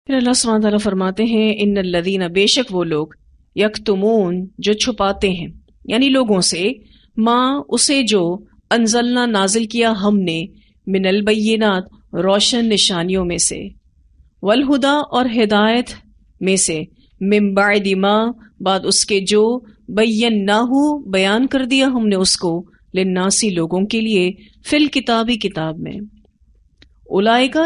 پھر اللہ سبحانہ تعالیٰ فرماتے ہیں ان الذین، بے شک وہ لوگ، یکتمون جو چھپاتے ہیں یعنی لوگوں سے، ماں اسے جو انزلنا نازل کیا ہم نے، من البینات روشن نشانیوں میں سے، والہدا اور ہدایت میں سے، من بعد ما بعد اس کے جو، بیناہ بیان کر دیا ہم نے اس کو، للناسی لوگوں کے لیے، فی الکتابی کتاب میں، اولئک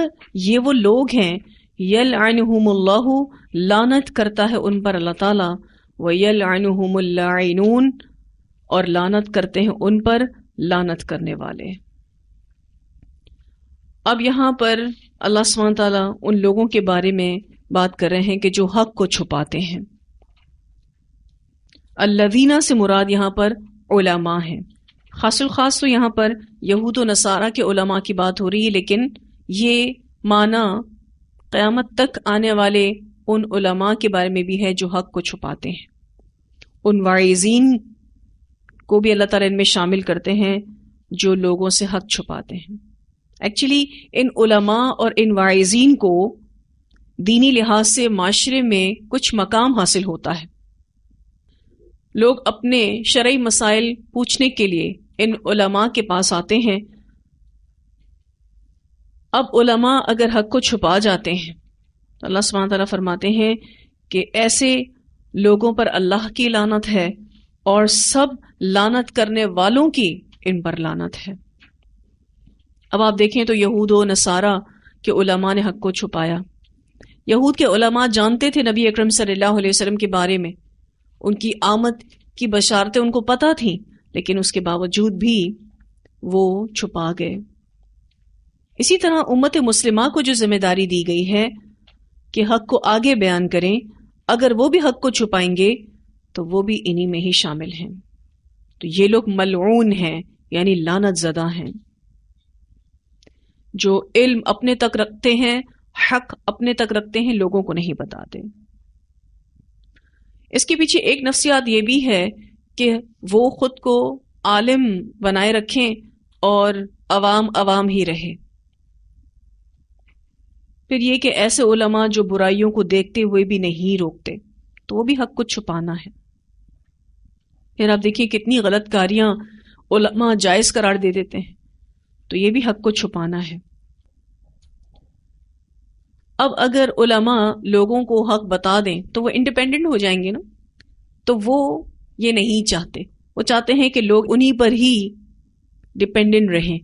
یہ وہ لوگ ہیں، یلعنہم اللہ لعنت کرتا ہے ان پر اللہ تعالیٰ، ویلعنہم اللاعنون اور لعنت کرتے ہیں ان پر لعنت کرنے والے۔ اب یہاں پر اللہ سبحانہ تعالیٰ ان لوگوں کے بارے میں بات کر رہے ہیں کہ جو حق کو چھپاتے ہیں۔ الذین سے مراد یہاں پر علماء ہیں، خاص الخاص تو یہاں پر یہود و نصارہ کے علماء کی بات ہو رہی ہے، لیکن یہ معنی قیامت تک آنے والے ان علماء کے بارے میں بھی ہے جو حق کو چھپاتے ہیں۔ ان واعظین کو بھی اللہ تعالیٰ ان میں شامل کرتے ہیں جو لوگوں سے حق چھپاتے ہیں۔ ایکچولی ان علماء اور ان واعظین کو دینی لحاظ سے معاشرے میں کچھ مقام حاصل ہوتا ہے۔ لوگ اپنے شرعی مسائل پوچھنے کے لیے ان علماء کے پاس آتے ہیں۔ اب علماء اگر حق کو چھپا جاتے ہیں تو اللہ سبحانہ تعالیٰ فرماتے ہیں کہ ایسے لوگوں پر اللہ کی لعنت ہے اور سب لعنت کرنے والوں کی ان پر لعنت ہے۔ اب آپ دیکھیں تو یہود و نصارہ کے علماء نے حق کو چھپایا۔ یہود کے علماء جانتے تھے نبی اکرم صلی اللہ علیہ وسلم کے بارے میں، ان کی آمد کی بشارتیں ان کو پتہ تھیں، لیکن اس کے باوجود بھی وہ چھپا گئے۔ اسی طرح امت مسلمہ کو جو ذمہ داری دی گئی ہے کہ حق کو آگے بیان کریں، اگر وہ بھی حق کو چھپائیں گے تو وہ بھی انہی میں ہی شامل ہیں۔ تو یہ لوگ ملعون ہیں، یعنی لعنت زدہ ہیں، جو علم اپنے تک رکھتے ہیں، حق اپنے تک رکھتے ہیں، لوگوں کو نہیں بتاتے۔ اس کے پیچھے ایک نفسیات یہ بھی ہے کہ وہ خود کو عالم بنائے رکھیں اور عوام عوام ہی رہے۔ پھر یہ کہ ایسے علماء جو برائیوں کو دیکھتے ہوئے بھی نہیں روکتے، تو وہ بھی حق کو چھپانا ہے۔ پھر آپ دیکھیں کتنی غلط کاریاں علماء جائز قرار دے دیتے ہیں، تو یہ بھی حق کو چھپانا ہے۔ اب اگر علماء لوگوں کو حق بتا دیں تو وہ انڈیپینڈنٹ ہو جائیں گے نا، تو وہ یہ نہیں چاہتے، وہ چاہتے ہیں کہ لوگ انہی پر ہی ڈیپینڈنٹ رہیں۔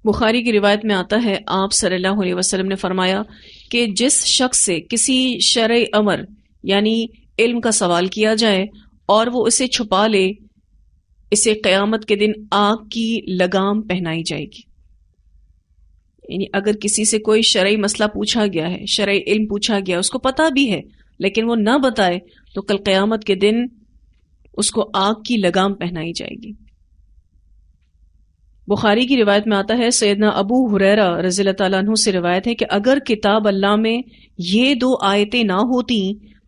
بخاری کی روایت میں آتا ہے، آپ صلی اللہ علیہ وسلم نے فرمایا کہ جس شخص سے کسی شرعی امر یعنی علم کا سوال کیا جائے اور وہ اسے چھپا لے، اسے قیامت کے دن آگ کی لگام پہنائی جائے گی۔ یعنی اگر کسی سے کوئی شرعی مسئلہ پوچھا گیا ہے، شرعی علم پوچھا گیا، اس کو پتہ بھی ہے لیکن وہ نہ بتائے، تو کل قیامت کے دن اس کو آگ کی لگام پہنائی جائے گی۔ بخاری کی روایت میں آتا ہے، سیدنا ابو ہریرہ رضی اللہ تعالیٰ عنہ سے روایت ہے کہ اگر کتاب اللہ میں یہ 2 آیتیں نہ ہوتی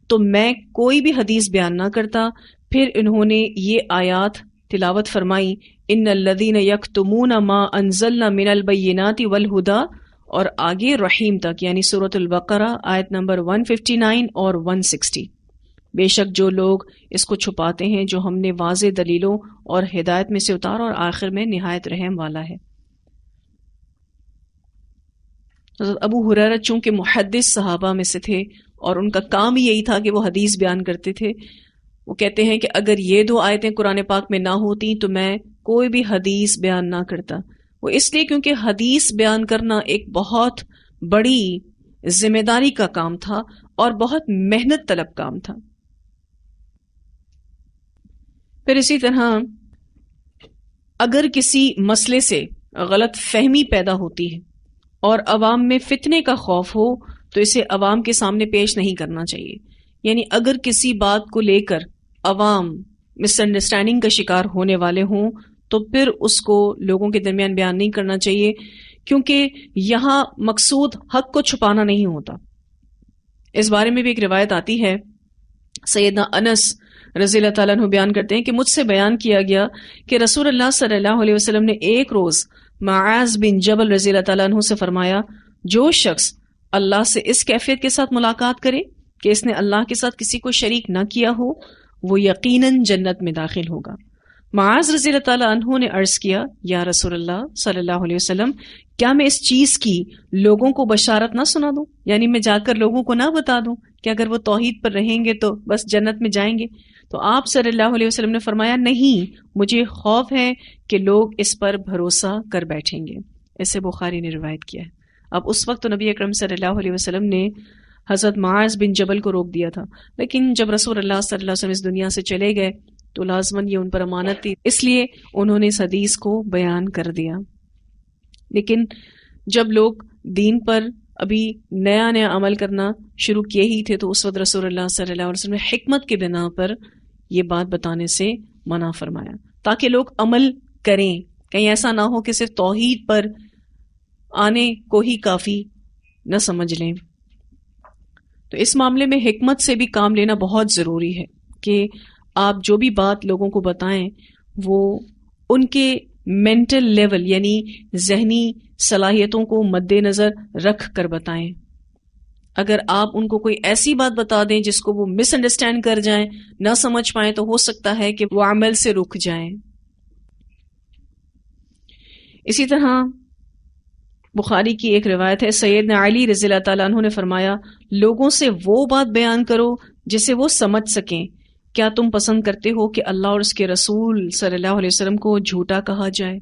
تو میں کوئی بھی حدیث بیان نہ کرتا۔ پھر انہوں نے یہ آیات تلاوت فرمائی، ان الذین یکتمون ما انزلنا من البینات والہدی، اور آگے رحیم تک، یعنی سورۃ البقرہ آیت نمبر 159 اور 160۔ بے شک جو لوگ اس کو چھپاتے ہیں جو ہم نے واضح دلیلوں اور ہدایت میں سے اتارا، اور آخر میں نہایت رحم والا ہے۔ حضرت ابو ہریرہ چونکہ محدث صحابہ میں سے تھے اور ان کا کام یہی تھا کہ وہ حدیث بیان کرتے تھے، وہ کہتے ہیں کہ اگر یہ 2 آیتیں قرآن پاک میں نہ ہوتی تو میں کوئی بھی حدیث بیان نہ کرتا۔ وہ اس لیے کیونکہ حدیث بیان کرنا ایک بہت بڑی ذمہ داری کا کام تھا اور بہت محنت طلب کام تھا۔ پھر اسی طرح اگر کسی مسئلے سے غلط فہمی پیدا ہوتی ہے اور عوام میں فتنے کا خوف ہو تو اسے عوام کے سامنے پیش نہیں کرنا چاہیے۔ یعنی اگر کسی بات کو لے کر عوام مس انڈرسٹینڈنگ کا شکار ہونے والے ہوں تو پھر اس کو لوگوں کے درمیان بیان نہیں کرنا چاہیے، کیونکہ یہاں مقصود حق کو چھپانا نہیں ہوتا۔ اس بارے میں بھی ایک روایت آتی ہے، سیدنا انس رضی اللہ تعالیٰ عنہ بیان کرتے ہیں کہ مجھ سے بیان کیا گیا کہ رسول اللہ صلی اللہ علیہ وسلم نے ایک روز معاذ بن جبل رضی اللہ تعالیٰ عنہ سے فرمایا، جو شخص اللہ سے اس کیفیت کے ساتھ ملاقات کرے کہ اس نے اللہ کے ساتھ کسی کو شریک نہ کیا ہو، وہ یقیناً جنت میں داخل ہوگا۔ معاذ رضی اللہ تعالیٰ عنہ نے عرض کیا، یا رسول اللہ صلی اللہ علیہ وسلم، کیا میں اس چیز کی لوگوں کو بشارت نہ سنا دوں؟ یعنی میں جا کر لوگوں کو نہ بتا دوں کہ اگر وہ توحید پر رہیں گے تو بس جنت میں جائیں گے؟ تو آپ صلی اللہ علیہ وسلم نے فرمایا، نہیں، مجھے خوف ہے کہ لوگ اس پر بھروسہ کر بیٹھیں گے۔ اسے بخاری نے روایت کیا ہے۔ اب اس وقت تو نبی اکرم صلی اللہ علیہ وسلم نے حضرت معاذ بن جبل کو روک دیا تھا، لیکن جب رسول اللہ صلی اللہ علیہ وسلم اس دنیا سے چلے گئے تو لازماً یہ ان پر امانت تھی، اس لیے انہوں نے اس حدیث کو بیان کر دیا۔ لیکن جب لوگ دین پر ابھی نیا نیا عمل کرنا شروع کیے ہی تھے تو اس وقت رسول اللہ صلی اللہ علیہ وسلم نے حکمت کے بنا پر یہ بات بتانے سے منع فرمایا تاکہ لوگ عمل کریں، کہیں ایسا نہ ہو کہ صرف توحید پر آنے کو ہی کافی نہ سمجھ لیں۔ تو اس معاملے میں حکمت سے بھی کام لینا بہت ضروری ہے کہ آپ جو بھی بات لوگوں کو بتائیں وہ ان کے مینٹل لیول یعنی ذہنی صلاحیتوں کو مد نظر رکھ کر بتائیں۔ اگر آپ ان کو کوئی ایسی بات بتا دیں جس کو وہ مس انڈرسٹینڈ کر جائیں، نہ سمجھ پائیں، تو ہو سکتا ہے کہ وہ عمل سے رک جائیں۔ اسی طرح بخاری کی ایک روایت ہے، سیدنا علی رضی اللہ تعالیٰ عنہ نے فرمایا، لوگوں سے وہ بات بیان کرو جسے وہ سمجھ سکیں۔ کیا تم پسند کرتے ہو کہ اللہ اور اس کے رسول صلی اللہ علیہ وسلم کو جھوٹا کہا جائے؟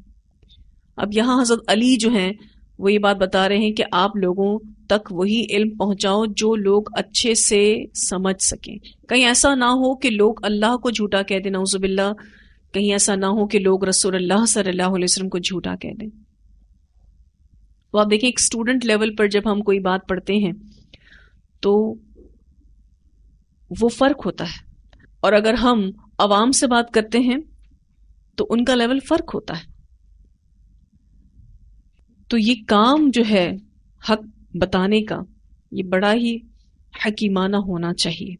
اب یہاں حضرت علی جو ہیں وہ یہ بات بتا رہے ہیں کہ آپ لوگوں تک وہی علم پہنچاؤ جو لوگ اچھے سے سمجھ سکیں۔ کہیں ایسا نہ ہو کہ لوگ اللہ کو جھوٹا کہہ دیں، نعوذ باللہ، کہیں ایسا نہ ہو کہ لوگ رسول اللہ صلی اللہ علیہ وسلم کو جھوٹا کہہ دیں۔ تو آپ دیکھیں ایک اسٹوڈنٹ لیول پر جب ہم کوئی بات پڑھتے ہیں تو وہ فرق ہوتا ہے، اور اگر ہم عوام سے بات کرتے ہیں تو ان کا لیول فرق ہوتا ہے۔ تو یہ کام جو ہے حق بتانے کا، یہ بڑا ہی حکیمانہ ہونا چاہیے۔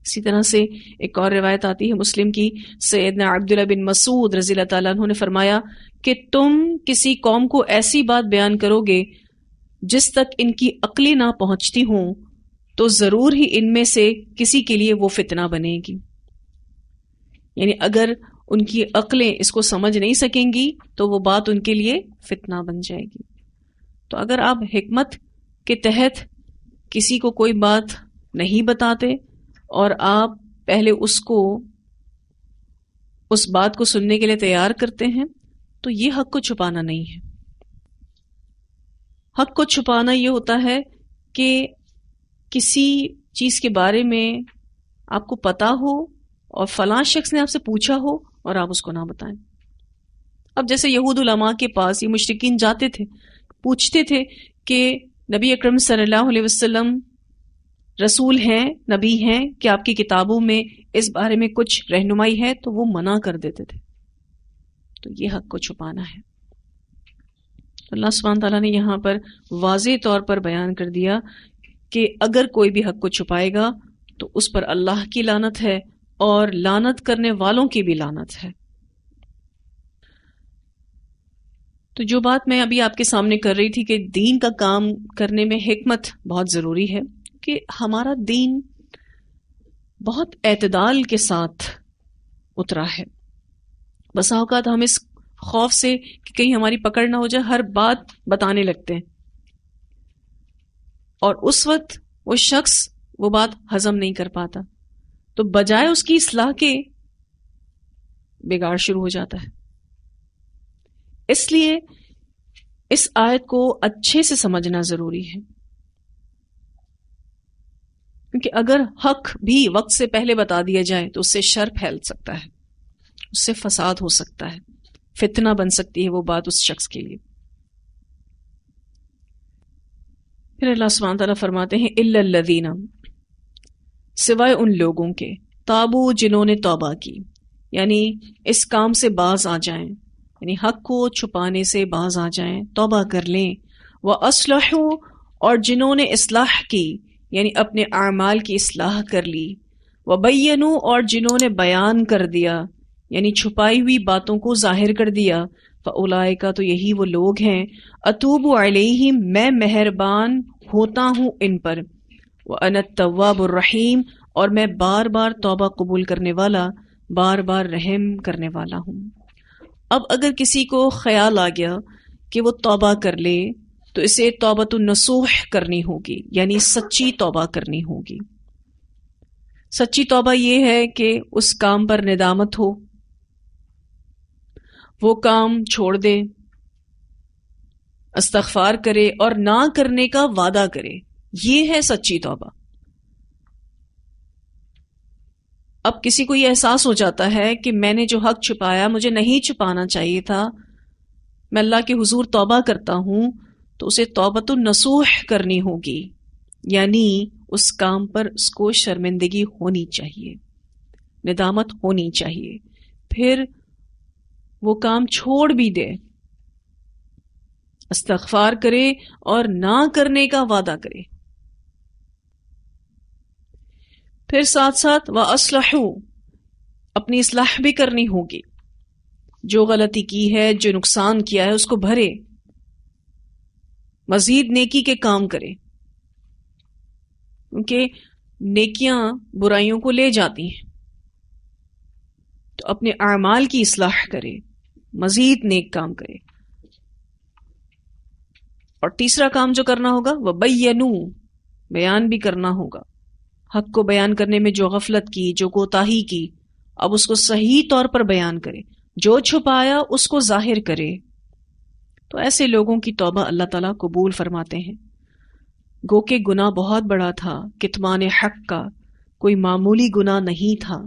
اسی طرح سے ایک اور روایت آتی ہے مسلم کی، سیدنا عبداللہ بن مسعود رضی اللہ تعالیٰ عنہ نے فرمایا کہ تم کسی قوم کو ایسی بات بیان کرو گے جس تک ان کی عقلیں نہ پہنچتی ہوں تو ضرور ہی ان میں سے کسی کے لیے وہ فتنہ بنے گی۔ یعنی اگر ان کی عقلیں اس کو سمجھ نہیں سکیں گی تو وہ بات ان کے لیے فتنہ بن جائے گی۔ تو اگر آپ حکمت کے تحت کسی کو کوئی بات نہیں بتاتے اور آپ پہلے اس بات کو سننے کے لیے تیار کرتے ہیں تو یہ حق کو چھپانا نہیں ہے۔ حق کو چھپانا یہ ہوتا ہے کہ کسی چیز کے بارے میں آپ کو پتا ہو اور فلاں شخص نے آپ سے پوچھا ہو اور آپ اس کو نہ بتائیں۔ اب جیسے یہود علماء کے پاس یہ مشرکین جاتے تھے، پوچھتے تھے کہ نبی اکرم صلی اللہ علیہ وسلم رسول ہیں، نبی ہیں، کہ آپ کی کتابوں میں اس بارے میں کچھ رہنمائی ہے؟ تو وہ منع کر دیتے تھے۔ تو یہ حق کو چھپانا ہے۔ اللہ سبحانہ تعالیٰ نے یہاں پر واضح طور پر بیان کر دیا کہ اگر کوئی بھی حق کو چھپائے گا تو اس پر اللہ کی لعنت ہے اور لعنت کرنے والوں کی بھی لعنت ہے۔ تو جو بات میں ابھی آپ کے سامنے کر رہی تھی کہ دین کا کام کرنے میں حکمت بہت ضروری ہے، کہ ہمارا دین بہت اعتدال کے ساتھ اترا ہے۔ بسا اوقات ہم اس خوف سے کہ کہیں ہماری پکڑ نہ ہو جائے ہر بات بتانے لگتے ہیں، اور اس وقت وہ شخص وہ بات ہضم نہیں کر پاتا، تو بجائے اس کی اصلاح کے بگاڑ شروع ہو جاتا ہے۔ اس لیے اس آیت کو اچھے سے سمجھنا ضروری ہے، کیونکہ اگر حق بھی وقت سے پہلے بتا دیا جائے تو اس سے شر پھیل سکتا ہے، اس سے فساد ہو سکتا ہے، فتنہ بن سکتی ہے وہ بات اس شخص کے لیے۔ پھر اللہ سبحانہ تعالیٰ فرماتے ہیں الا الذین، سوائے ان لوگوں کے، تابو جنہوں نے توبہ کی، یعنی اس کام سے باز آ جائیں، یعنی حق کو چھپانے سے باز آ جائیں، توبہ کر لیں، وَأَصْلَحُوا، اور جنہوں نے اصلاح کی یعنی اپنے اعمال کی اصلاح کر لی، وَبَيَّنُوا، اور جنہوں نے بیان کر دیا یعنی چھپائی ہوئی باتوں کو ظاہر کر دیا، فاولئک تو یہی وہ لوگ ہیں، اتوب علیہم میں مہربان ہوتا ہوں ان پر، وانا التواب الرحیم اور میں بار بار توبہ قبول کرنے والا، بار بار رحم کرنے والا ہوں۔ اب اگر کسی کو خیال آ گیا کہ وہ توبہ کر لے تو اسے توبۃ النصوح کرنی ہوگی، یعنی سچی توبہ کرنی ہوگی۔ سچی توبہ یہ ہے کہ اس کام پر ندامت ہو، وہ کام چھوڑ دے، استغفار کرے اور نہ کرنے کا وعدہ کرے، یہ ہے سچی توبہ۔ اب کسی کو یہ احساس ہو جاتا ہے کہ میں نے جو حق چھپایا مجھے نہیں چھپانا چاہیے تھا، میں اللہ کے حضور توبہ کرتا ہوں، تو اسے توبۃ النصوح کرنی ہوگی، یعنی اس کام پر اس کو شرمندگی ہونی چاہیے، ندامت ہونی چاہیے، پھر وہ کام چھوڑ بھی دے، استغفار کرے اور نہ کرنے کا وعدہ کرے۔ پھر ساتھ ساتھ وَأَصْلَحُوا اپنی اصلاح بھی کرنی ہوگی، جو غلطی کی ہے، جو نقصان کیا ہے اس کو بھرے، مزید نیکی کے کام کرے، کیونکہ نیکیاں برائیوں کو لے جاتی ہیں، تو اپنے اعمال کی اصلاح کرے، مزید نیک کام کرے۔ اور تیسرا کام جو کرنا ہوگا وَبَيَّنُوا بیان بھی کرنا ہوگا، حق کو بیان کرنے میں جو غفلت کی، جو کوتاہی کی، اب اس کو صحیح طور پر بیان کرے، جو چھپایا اس کو ظاہر کرے۔ تو ایسے لوگوں کی توبہ اللہ تعالیٰ قبول فرماتے ہیں۔ گو کہ گناہ بہت بڑا تھا، کتمان حق کا کوئی معمولی گناہ نہیں تھا،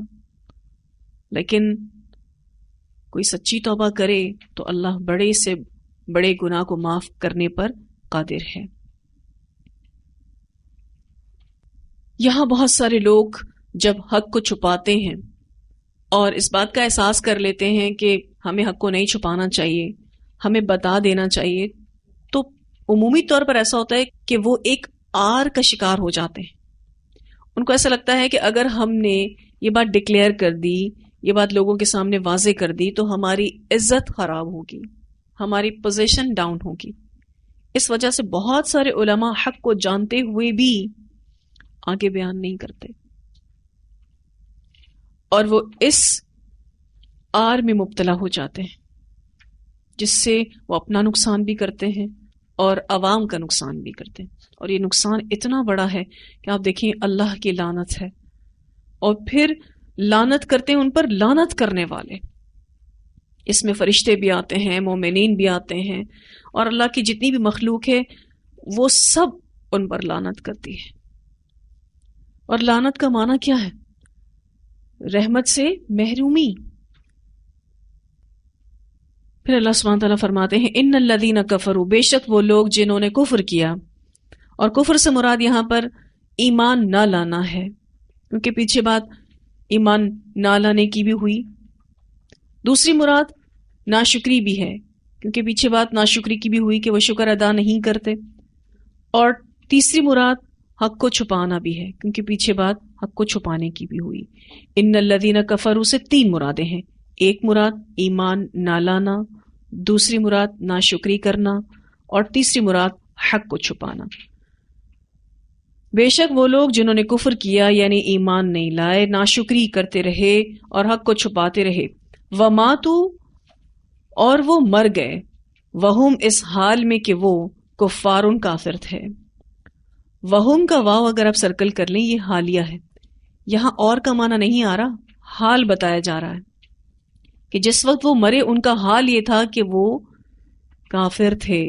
لیکن کوئی سچی توبہ کرے تو اللہ بڑے سے بڑے گناہ کو معاف کرنے پر قادر ہے۔ یہاں بہت سارے لوگ جب حق کو چھپاتے ہیں اور اس بات کا احساس کر لیتے ہیں کہ ہمیں حق کو نہیں چھپانا چاہیے، ہمیں بتا دینا چاہیے، تو عمومی طور پر ایسا ہوتا ہے کہ وہ ایک آر کا شکار ہو جاتے ہیں۔ ان کو ایسا لگتا ہے کہ اگر ہم نے یہ بات ڈکلیئر کر دی، یہ بات لوگوں کے سامنے واضح کر دی، تو ہماری عزت خراب ہوگی، ہماری پوزیشن ڈاؤن ہوگی۔ اس وجہ سے بہت سارے علماء حق کو جانتے ہوئے بھی آگے بیان نہیں کرتے، اور وہ اس آر میں مبتلا ہو جاتے ہیں، جس سے وہ اپنا نقصان بھی کرتے ہیں اور عوام کا نقصان بھی کرتے ہیں، اور یہ نقصان اتنا بڑا ہے کہ آپ دیکھیں اللہ کی لعنت ہے، اور پھر لعنت کرتے ہیں ان پر لعنت کرنے والے، اس میں فرشتے بھی آتے ہیں، مومنین بھی آتے ہیں، اور اللہ کی جتنی بھی مخلوق ہے وہ سب ان پر لعنت کرتی ہے۔ اور لعنت کا معنی کیا ہے؟ رحمت سے محرومی۔ پھر اللہ سبحانہ تعالیٰ فرماتے ہیں ان الذین کفروا، بے شک وہ لوگ جنہوں نے کفر کیا، اور کفر سے مراد یہاں پر ایمان نہ لانا ہے، کیونکہ پیچھے بات ایمان نہ لانے کی بھی ہوئی۔ دوسری مراد ناشکری بھی ہے، کیونکہ پیچھے بات ناشکری کی بھی ہوئی کہ وہ شکر ادا نہیں کرتے۔ اور تیسری مراد حق کو چھپانا بھی ہے، کیونکہ پیچھے بات حق کو چھپانے کی بھی ہوئی۔ ان الذین کفروا سے تین مرادیں ہیں، ایک مراد ایمان نہ لانا، دوسری مراد ناشکری کرنا، اور تیسری مراد حق کو چھپانا۔ بے شک وہ لوگ جنہوں نے کفر کیا، یعنی ایمان نہیں لائے، ناشکری کرتے رہے اور حق کو چھپاتے رہے، وَمَاتُوا اور وہ مر گئے، وہم اس حال میں کہ وہ کفارن کافر تھے۔ وہم کا واو اگر آپ سرکل کر لیں یہ حالیہ ہے، یہاں اور کا معنی نہیں آ رہا، حال بتایا جا رہا ہے کہ جس وقت وہ مرے ان کا حال یہ تھا کہ وہ کافر تھے۔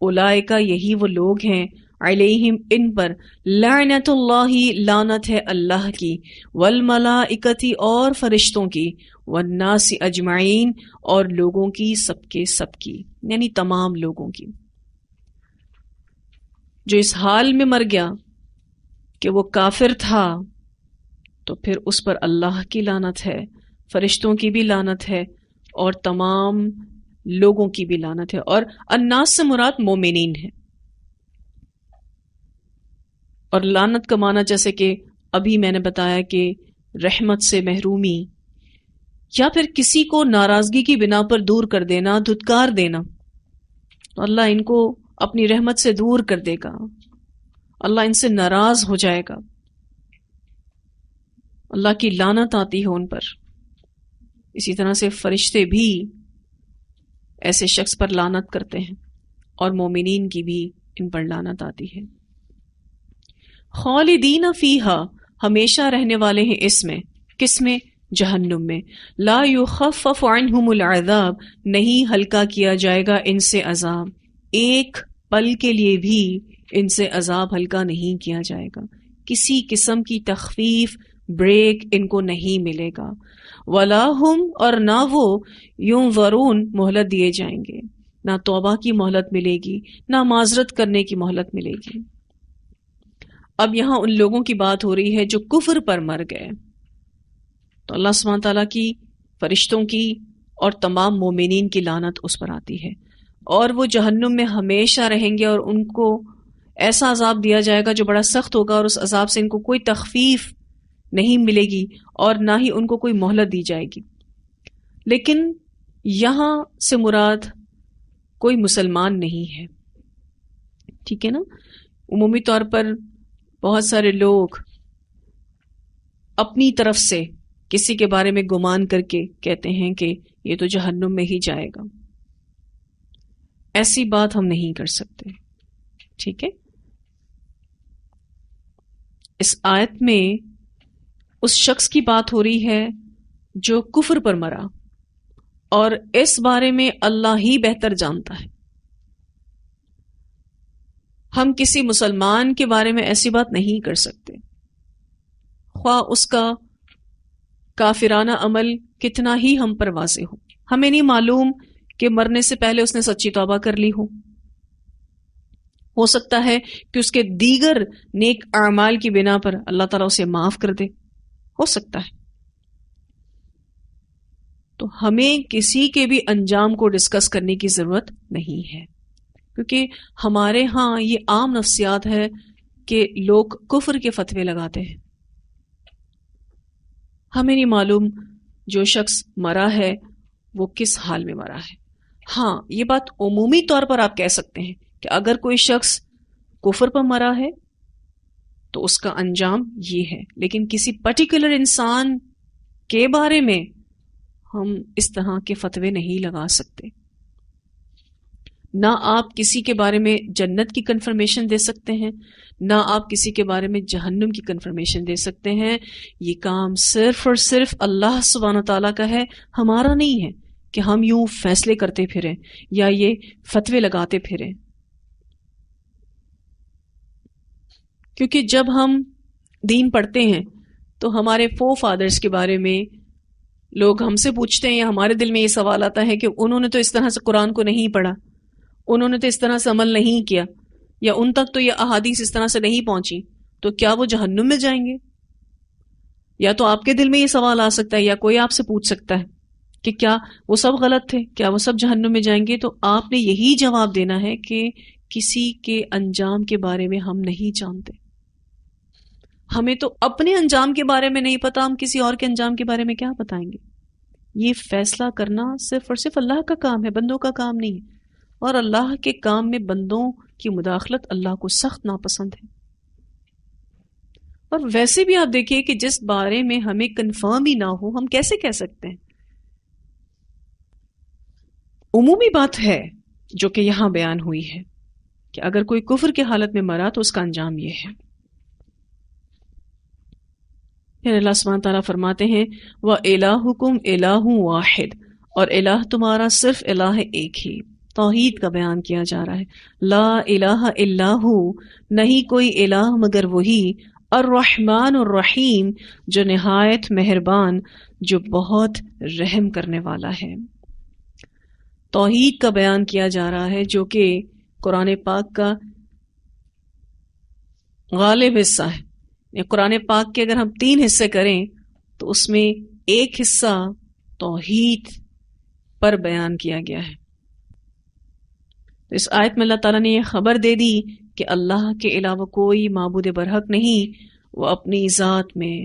اولئک یہی وہ لوگ ہیں، علیہم ان پر لعنت اللہ لعنت ہے اللہ کی، والملائکتی اور فرشتوں کی، والناس اجمعین اور لوگوں کی، سب کے سب کی، یعنی تمام لوگوں کی۔ جو اس حال میں مر گیا کہ وہ کافر تھا تو پھر اس پر اللہ کی لعنت ہے، فرشتوں کی بھی لعنت ہے، اور تمام لوگوں کی بھی لعنت ہے۔ اور الناس سے مراد مومنین ہے۔ اور لعنت کا معنی جیسے کہ ابھی میں نے بتایا کہ رحمت سے محرومی، یا پھر کسی کو ناراضگی کی بنا پر دور کر دینا، دھتکار دینا، تو اللہ ان کو اپنی رحمت سے دور کر دے گا، اللہ ان سے ناراض ہو جائے گا، اللہ کی لعنت آتی ہے ان پر۔ اسی طرح سے فرشتے بھی ایسے شخص پر لعنت کرتے ہیں، اور مومنین کی بھی ان پر لعنت آتی ہے۔ خالدین فیہا، ہمیشہ رہنے والے ہیں اس میں، کس میں؟ جہنم میں۔ لا یخفف عنہم العذاب، نہیں ہلکا کیا جائے گا ان سے عذاب، ایک پل کے لیے بھی ان سے عذاب ہلکا نہیں کیا جائے گا، کسی قسم کی تخفیف، بریک ان کو نہیں ملے گا۔ ولا ہم، اور نہ وہ ینظرون، مہلت دیے جائیں گے، نہ توبہ کی مہلت ملے گی، نہ معذرت کرنے کی مہلت ملے گی۔ اب یہاں ان لوگوں کی بات ہو رہی ہے جو کفر پر مر گئے، تو اللہ سبحانہ تعالیٰ کی، فرشتوں کی اور تمام مومنین کی لعنت اس پر آتی ہے، اور وہ جہنم میں ہمیشہ رہیں گے، اور ان کو ایسا عذاب دیا جائے گا جو بڑا سخت ہوگا، اور اس عذاب سے ان کو کوئی تخفیف نہیں ملے گی اور نہ ہی ان کو کوئی مہلت دی جائے گی۔ لیکن یہاں سے مراد کوئی مسلمان نہیں ہے، ٹھیک ہے نا؟ عمومی طور پر بہت سارے لوگ اپنی طرف سے کسی کے بارے میں گمان کر کے کہتے ہیں کہ یہ تو جہنم میں ہی جائے گا۔ ایسی بات ہم نہیں کر سکتے، ٹھیک ہے؟ اس آیت میں اس شخص کی بات ہو رہی ہے جو کفر پر مرا، اور اس بارے میں اللہ ہی بہتر جانتا ہے۔ ہم کسی مسلمان کے بارے میں ایسی بات نہیں کر سکتے، خواہ اس کا کافرانہ عمل کتنا ہی ہم پر واضح ہو۔ ہمیں نہیں معلوم کہ مرنے سے پہلے اس نے سچی توبہ کر لی ہو سکتا ہے کہ اس کے دیگر نیک اعمال کی بنا پر اللہ تعالیٰ اسے معاف کر دے، ہو سکتا ہے۔ تو ہمیں کسی کے بھی انجام کو ڈسکس کرنے کی ضرورت نہیں ہے، کیونکہ ہمارے ہاں یہ عام نفسیات ہے کہ لوگ کفر کے فتوے لگاتے ہیں۔ ہمیں نہیں معلوم جو شخص مرا ہے وہ کس حال میں مرا ہے۔ ہاں، یہ بات عمومی طور پر آپ کہہ سکتے ہیں کہ اگر کوئی شخص کفر پر مرا ہے تو اس کا انجام یہ ہے، لیکن کسی پرٹیکولر انسان کے بارے میں ہم اس طرح کے فتوے نہیں لگا سکتے۔ نہ آپ کسی کے بارے میں جنت کی کنفرمیشن دے سکتے ہیں، نہ آپ کسی کے بارے میں جہنم کی کنفرمیشن دے سکتے ہیں۔ یہ کام صرف اور صرف اللہ سبحانہ تعالیٰ کا ہے، ہمارا نہیں ہے کہ ہم یوں فیصلے کرتے پھریں یا یہ فتوے لگاتے پھریں۔ کیونکہ جب ہم دین پڑھتے ہیں تو ہمارے فادرز کے بارے میں لوگ ہم سے پوچھتے ہیں، یا ہمارے دل میں یہ سوال آتا ہے کہ انہوں نے تو اس طرح سے قرآن کو نہیں پڑھا، انہوں نے تو اس طرح سے عمل نہیں کیا، یا ان تک تو یہ احادیث اس طرح سے نہیں پہنچی، تو کیا وہ جہنم میں جائیں گے؟ یا تو آپ کے دل میں یہ سوال آ سکتا ہے، یا کوئی آپ سے پوچھ سکتا ہے کہ کیا وہ سب غلط تھے، کیا وہ سب جہنم میں جائیں گے؟ تو آپ نے یہی جواب دینا ہے کہ کسی کے انجام کے بارے میں ہم نہیں جانتے۔ ہمیں تو اپنے انجام کے بارے میں نہیں پتا، ہم کسی اور کے انجام کے بارے میں کیا بتائیں گے؟ یہ فیصلہ کرنا صرف اور صرف اللہ کا کام ہے، بندوں کا کام نہیں ہے، اور اللہ کے کام میں بندوں کی مداخلت اللہ کو سخت ناپسند ہے۔ اور ویسے بھی آپ دیکھیے کہ جس بارے میں ہمیں کنفرم ہی نہ ہو، ہم کیسے کہہ سکتے ہیں؟ عمومی بات ہے جو کہ یہاں بیان ہوئی ہے کہ اگر کوئی کفر کی حالت میں مرا تو اس کا انجام یہ ہے۔ پھر اللہ سبحانہ تعالیٰ فرماتے ہیں وَإِلَٰهُكُمْ إِلَٰهٌ وَاحِدٌ، اور الہ تمہارا صرف الہ ایک ہی۔ توحید کا بیان کیا جا رہا ہے۔ لا الہ الا ہو، نہیں کوئی الہ مگر وہی، الرحمن الرحیم، جو نہایت مہربان، جو بہت رحم کرنے والا ہے۔ توحید کا بیان کیا جا رہا ہے جو کہ قرآن پاک کا غالب حصہ ہے۔ قرآن پاک کے اگر ہم 3 حصے کریں تو اس میں ایک حصہ توحید پر بیان کیا گیا ہے۔ اس آیت میں اللہ تعالیٰ نے یہ خبر دے دی کہ اللہ کے علاوہ کوئی معبود برحق نہیں، وہ اپنی ذات میں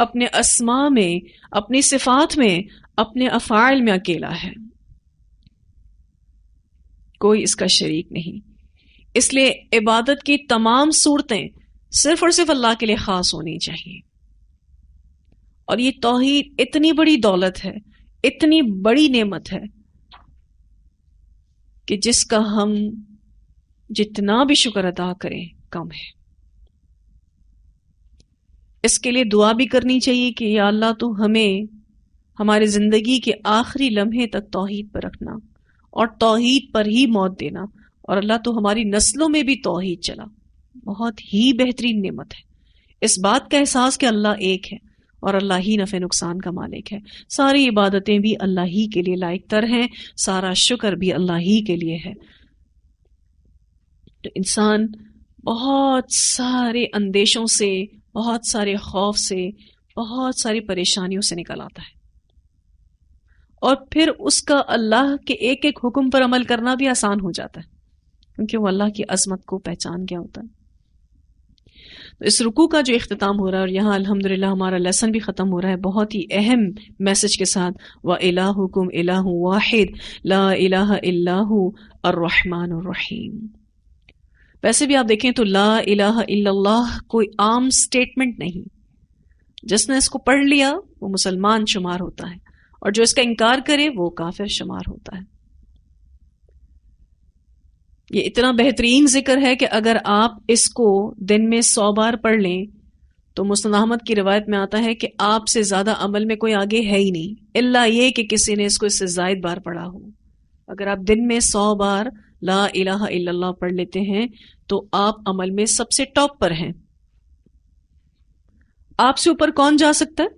اپنے اسماء میں، اپنی صفات میں، اپنے افعال میں اکیلا ہے، کوئی اس کا شریک نہیں. اس لیے عبادت کی تمام صورتیں صرف اور صرف اللہ کے لیے خاص ہونی چاہیے. اور یہ توحید اتنی بڑی دولت ہے، اتنی بڑی نعمت ہے کہ جس کا ہم جتنا بھی شکر ادا کریں کم ہے. اس کے لیے دعا بھی کرنی چاہیے کہ یا اللہ تو ہمیں ہماری زندگی کے آخری لمحے تک توحید پر رکھنا اور توحید پر ہی موت دینا، اور اللہ تو ہماری نسلوں میں بھی توحید چلا. بہت ہی بہترین نعمت ہے اس بات کا احساس کہ اللہ ایک ہے اور اللہ ہی نفع نقصان کا مالک ہے. ساری عبادتیں بھی اللہ ہی کے لیے لائق تر ہیں، سارا شکر بھی اللہ ہی کے لیے ہے. تو انسان بہت سارے اندیشوں سے، بہت سارے خوف سے، بہت ساری پریشانیوں سے نکل آتا ہے، اور پھر اس کا اللہ کے ایک ایک حکم پر عمل کرنا بھی آسان ہو جاتا ہے کیونکہ وہ اللہ کی عظمت کو پہچان گیا ہوتا ہے. تو اس رکوع کا جو اختتام ہو رہا ہے، اور یہاں الحمدللہ ہمارا لیسن بھی ختم ہو رہا ہے بہت ہی اہم میسج کے ساتھ، وَإِلَٰهُكُمْ إِلَٰهٌ وَاحِدٌ لَا إِلَٰهَ إِلَّا هُوَ الرَّحْمَٰنُ الرَّحِيمُ. ویسے بھی آپ دیکھیں تو لا الہ الا اللہ کوئی عام سٹیٹمنٹ نہیں. جس نے اس کو پڑھ لیا وہ مسلمان شمار ہوتا ہے، اور جو اس کا انکار کرے وہ کافر شمار ہوتا ہے. یہ اتنا بہترین ذکر ہے کہ اگر آپ اس کو دن میں 100 بار پڑھ لیں تو مسند احمد کی روایت میں آتا ہے کہ آپ سے زیادہ عمل میں کوئی آگے ہے ہی نہیں، الا یہ کہ کسی نے اس کو اس سے زائد بار پڑھا ہو. اگر آپ دن میں 100 بار لا الہ الا اللہ پڑھ لیتے ہیں تو آپ عمل میں سب سے ٹاپ پر ہیں. آپ سے اوپر کون جا سکتا ہے؟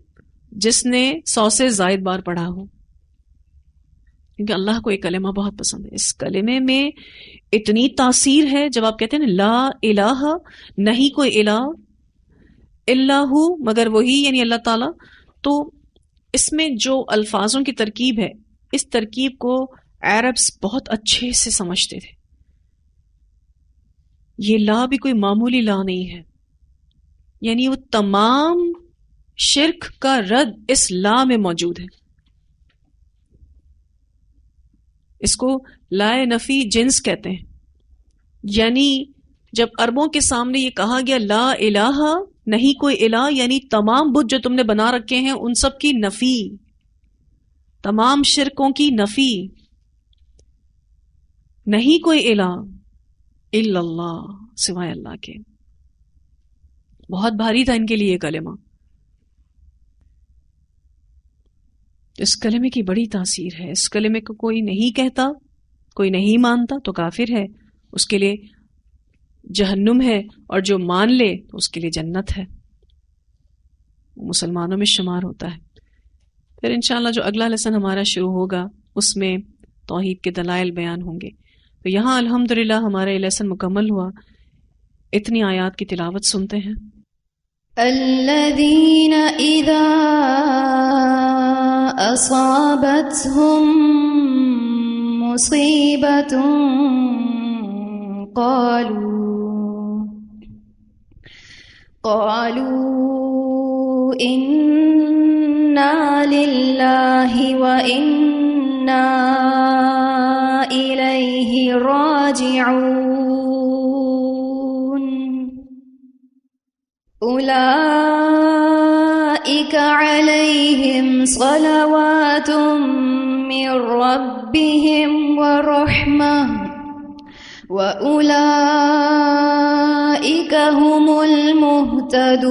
جس نے 100 سے زائد بار پڑھا ہو، کیونکہ اللہ کو یہ کلمہ بہت پسند ہے. اس کلمے میں اتنی تاثیر ہے. جب آپ کہتے ہیں نا لا الہ، نہیں کوئی الہ الا ہو مگر وہی، یعنی اللہ تعالی، تو اس میں جو الفاظوں کی ترکیب ہے، اس ترکیب کو عربس بہت اچھے سے سمجھتے تھے. یہ لا بھی کوئی معمولی لا نہیں ہے، یعنی وہ تمام شرک کا رد اس لا میں موجود ہے. اس کو لا نفی جنس کہتے ہیں. یعنی جب عربوں کے سامنے یہ کہا گیا لا الہ، نہیں کوئی الہ، یعنی تمام بت جو تم نے بنا رکھے ہیں ان سب کی نفی، تمام شرکوں کی نفی. نہیں کوئی الہ الا اللہ، سوائے اللہ کے. بہت بھاری تھا ان کے لیے یہ کلمہ. اس کلمے کی بڑی تاثیر ہے. اس کلمے کو کوئی نہیں کہتا، کوئی نہیں مانتا تو کافر ہے، اس کے لیے جہنم ہے، اور جو مان لے تو اس کے لیے جنت ہے، مسلمانوں میں شمار ہوتا ہے. پھر انشاءاللہ جو اگلا لیسن ہمارا شروع ہوگا اس میں توحید کے دلائل بیان ہوں گے. تو یہاں الحمدللہ ہمارا یہ لیسن مکمل ہوا. اتنی آیات کی تلاوت سنتے ہیں. الذین اذا اصابتهم مصیبۃ قالوا انا للہ وانا الیہ راجعون اولئک علیہم صلوات من ربهم ورحمہ وَأُولَئِكَ هُمُ الْمُهْتَدُونَ.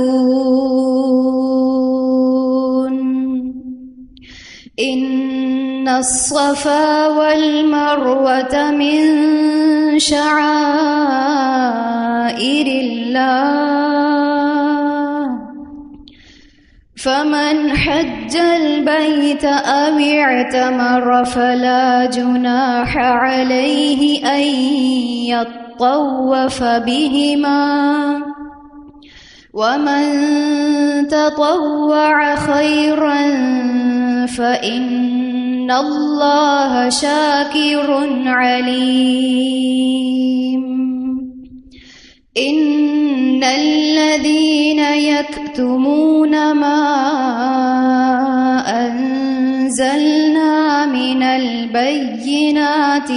إِنَّ الصَّفَا وَالْمَرْوَةَ مِن شَعَائِرِ اللَّهِ فَمَنْ حَجَّ الْبَيْتَ أَوِ اعْتَمَرَ فَلَا جُنَاحَ عَلَيْهِ أَنْ يَطَّوَّفَ بِهِمَا وَمَنْ تَطَوَّعَ خَيْرًا فَإِنَّ اللَّهَ شَاكِرٌ عَلِيمٌ. إن الذين يكتمون ما أنزلنا من البينات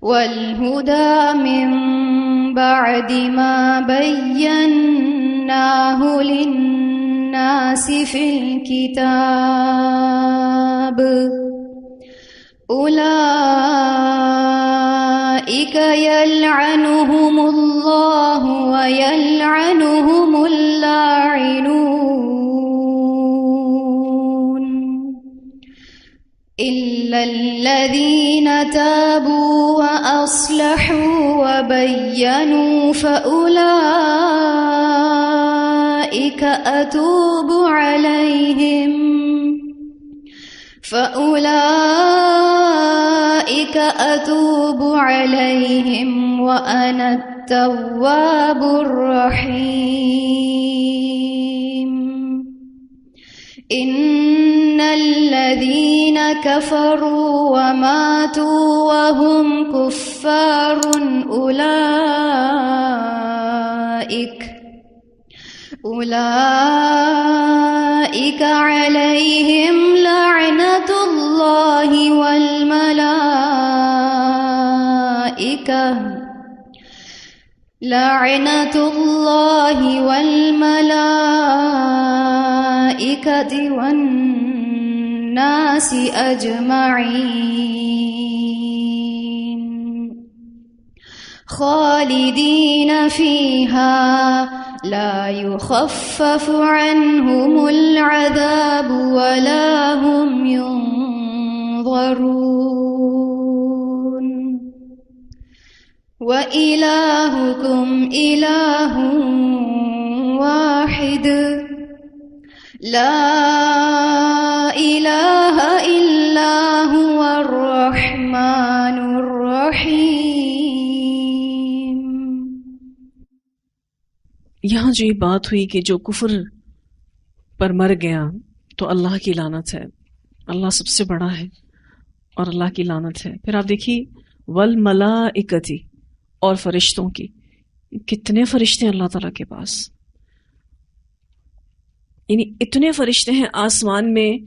والهدى من بعد ما بيناه للناس في الكتاب أولئك يلعنهم الله ويلعنهم اللاعنون إلا الذين تابوا وأصلحوا وبينوا فأولئك أتوب عليهم وأنا التواب الرحيم إن الذين كفروا وماتوا وهم كفار أولئك عليهم لعنة الله والملائكة والناس أجمعين خالدين فيها لا يخفف عنهم العذاب ولا هم ينظرون وإلهكم إله واحد لا إله إلا هو الرحمن الرحيم. یہاں جو یہ بات ہوئی کہ جو کفر پر مر گیا تو اللہ کی لعنت ہے، اللہ سب سے بڑا ہے اور اللہ کی لعنت ہے. پھر آپ دیکھیے والملائکتی، اور فرشتوں کی. کتنے فرشتے ہیں اللہ تعالیٰ کے پاس، یعنی اتنے فرشتے ہیں آسمان میں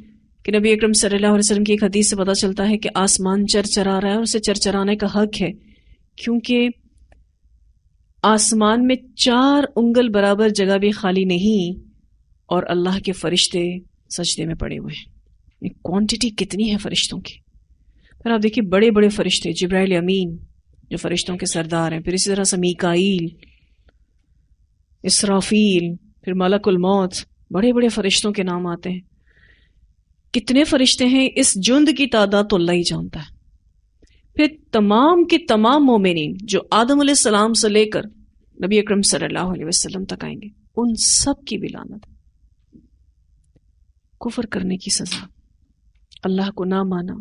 کہ نبی اکرم صلی اللہ علیہ وسلم کی ایک حدیث سے پتہ چلتا ہے کہ آسمان چرچرا رہا ہے اور اسے چرچرانے کا حق ہے، کیونکہ آسمان میں 4 انگل برابر جگہ بھی خالی نہیں اور اللہ کے فرشتے سجدے میں پڑے ہوئے ہیں. کوانٹٹی کتنی ہے فرشتوں کی. پھر آپ دیکھیے بڑے بڑے فرشتے، جبرائیل امین جو فرشتوں کے سردار ہیں، پھر اسی طرح سے میکائیل، اسرافیل، پھر ملک الموت، بڑے بڑے فرشتوں کے نام آتے ہیں. کتنے فرشتے ہیں اس جند کی تعداد تو اللہ ہی جانتا ہے. پھر تمام کے تمام مومنین جو آدم علیہ السلام سے لے کر نبی اکرم صلی اللہ علیہ وسلم تک آئیں گے، ان سب کی بھی لعنت. کفر کرنے کی سزا، اللہ کو نہ مانا،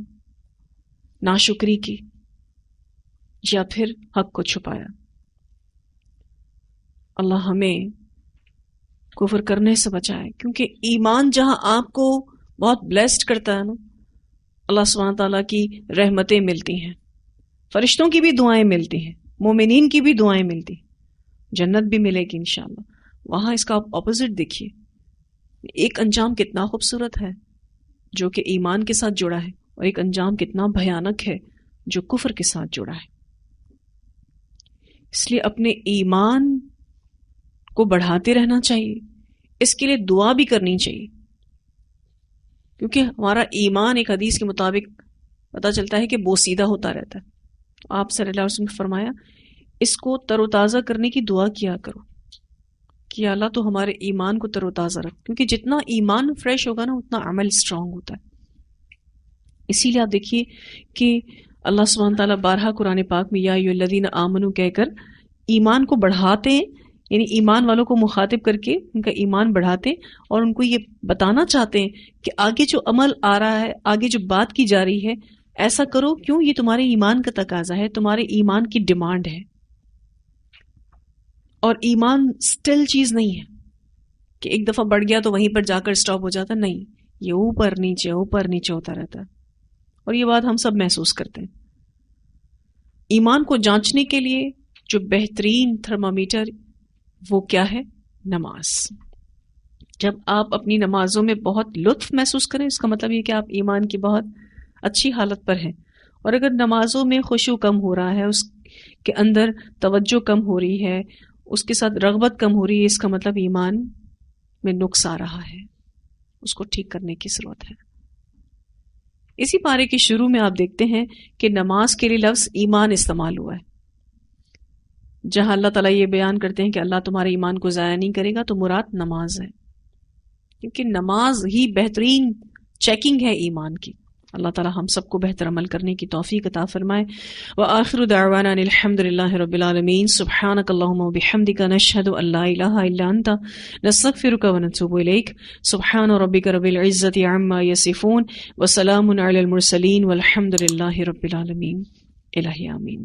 ناشکری کی، یا پھر حق کو چھپایا. اللہ ہمیں کفر کرنے سے بچائے، کیونکہ ایمان جہاں آپ کو بہت بلیسڈ کرتا ہے نا، اللہ سبحانہ تعالیٰ کی رحمتیں ملتی ہیں، فرشتوں کی بھی دعائیں ملتی ہیں، مومنین کی بھی دعائیں ملتی ہیں، جنت بھی ملے گی انشاءاللہ. وہاں اس کا آپ اپوزٹ دیکھیے، ایک انجام کتنا خوبصورت ہے جو کہ ایمان کے ساتھ جڑا ہے، اور ایک انجام کتنا بھیانک ہے جو کفر کے ساتھ جڑا ہے. اس لیے اپنے ایمان کو بڑھاتے رہنا چاہیے، اس کے لیے دعا بھی کرنی چاہیے، کیونکہ ہمارا ایمان ایک حدیث کے مطابق پتہ چلتا ہے کہ بوسیدہ ہوتا رہتا ہے. آپ صلی اللہ علیہ وسلم نے فرمایا اس کو تر و تازہ کرنے کی دعا کیا کرو کہ اللہ تو ہمارے ایمان کو تر و تازہ رکھ، کیونکہ جتنا ایمان فریش ہوگا نا اتنا عمل اسٹرانگ ہوتا ہے. اسی لیے آپ دیکھیے کہ اللہ سبحانہ تعالیٰ بارہا قرآن پاک میں یا ایھا الذین آمنوا کہہ کر ایمان کو بڑھاتے ہیں، یعنی ایمان والوں کو مخاطب کر کے ان کا ایمان بڑھاتے ہیں اور ان کو یہ بتانا چاہتے ہیں کہ آگے جو عمل آ رہا ہے، آگے جو بات کی جا رہی ہے، ایسا کرو کیوں، یہ تمہارے ایمان کا تقاضا ہے، تمہارے ایمان کی ڈیمانڈ ہے. اور ایمان سٹل چیز نہیں ہے کہ ایک دفعہ بڑھ گیا تو وہیں پر جا کر سٹاپ ہو جاتا، نہیں، یہ اوپر نیچے ہوتا رہتا ہے، اور یہ بات ہم سب محسوس کرتے ہیں. ایمان کو جانچنے کے لیے جو بہترین تھرمامیٹر وہ کیا ہے؟ نماز. جب آپ اپنی نمازوں میں بہت لطف محسوس کریں اس کا مطلب یہ کہ آپ ایمان کی بہت اچھی حالت پر ہیں. اور اگر نمازوں میں خشوع کم ہو رہا ہے، اس کے اندر توجہ کم ہو رہی ہے، اس کے ساتھ رغبت کم ہو رہی ہے، اس کا مطلب ایمان میں نقص آ رہا ہے، اس کو ٹھیک کرنے کی ضرورت ہے. اسی پارے کے شروع میں آپ دیکھتے ہیں کہ نماز کے لیے لفظ ایمان استعمال ہوا ہے. جہاں اللہ تعالیٰ یہ بیان کرتے ہیں کہ اللہ تمہارے ایمان کو ضائع نہیں کرے گا، تو مراد نماز ہے، کیونکہ نماز ہی بہترین چیکنگ ہے ایمان کی. اللہ تعالیٰ ہم سب کو بہتر عمل کرنے کی توفیق عطا فرمائے. وآخر دعوانا ان الحمد للہ رب العالمین. سبحانک اللہم وبحمدک نشہد ان لا الہ الا انت نستغفرک ونتوب الیک. سبحان ربک رب العزۃ عما یصفون وسلام علی المرسلین والحمد للہ رب العالمین. الہی آمین.